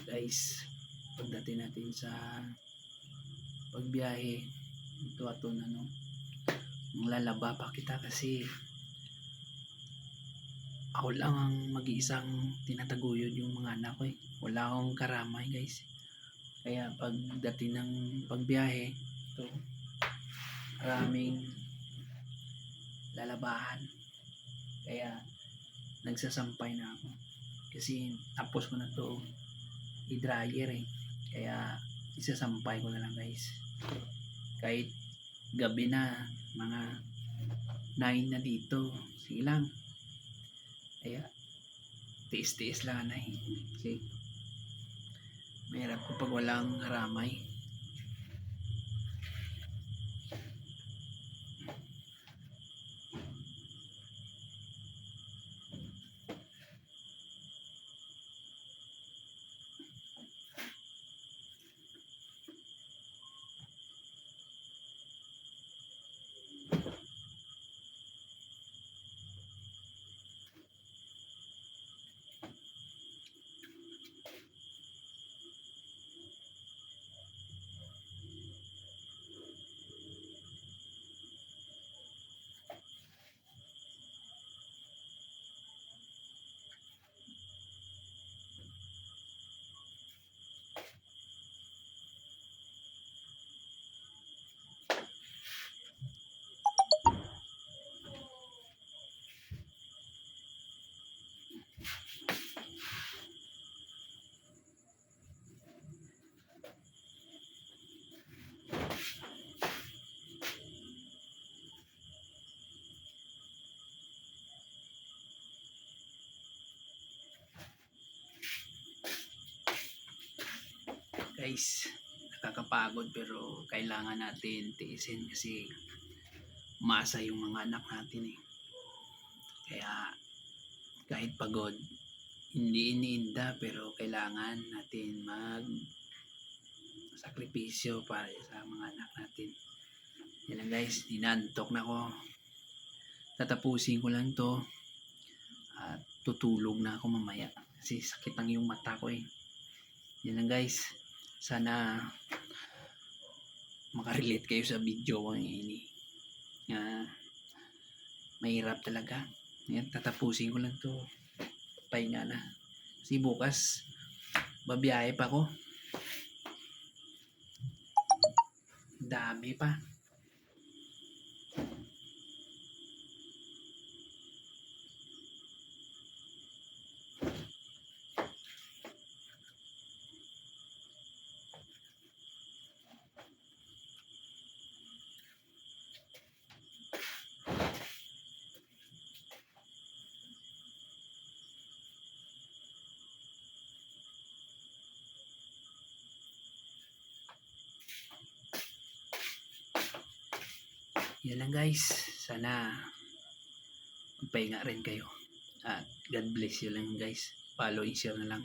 Guys, pagdating natin sa pagbiyahe, ito aton lalaba pa kita kasi ako lang ang mag-iisang tinataguyod yung mga anak ko wala akong karamay guys, kaya pagdating ng pagbiyahe ito maraming lalabahan, kaya nagsasampay na ako kasi tapos ko na to i-dryer kaya isasampay ko na lang guys, kahit gabi na mga 9 na dito, sige lang, kaya tiis-tiis lang na kasi mahirap kapag walang haramay. Guys, nakakapagod pero kailangan natin tiisin kasi masa yung mga anak natin kaya kahit pagod hindi iniinda pero kailangan natin mag sakripisyo para sa mga anak natin. Yan lang guys, inantok na ako, tatapusin ko lang to at tutulog na ako mamaya kasi sakit ang yung mata ko Yan lang guys, sana makarelate kayo sa video ko ini. Mahirap talaga. Yan, tatapusin ko lang to. Pahinga na. Kasi bukas babiyahe pa ako. Dami pa. Yan lang guys, sana magpahinga rin kayo at God bless you lang guys, follow and share na lang.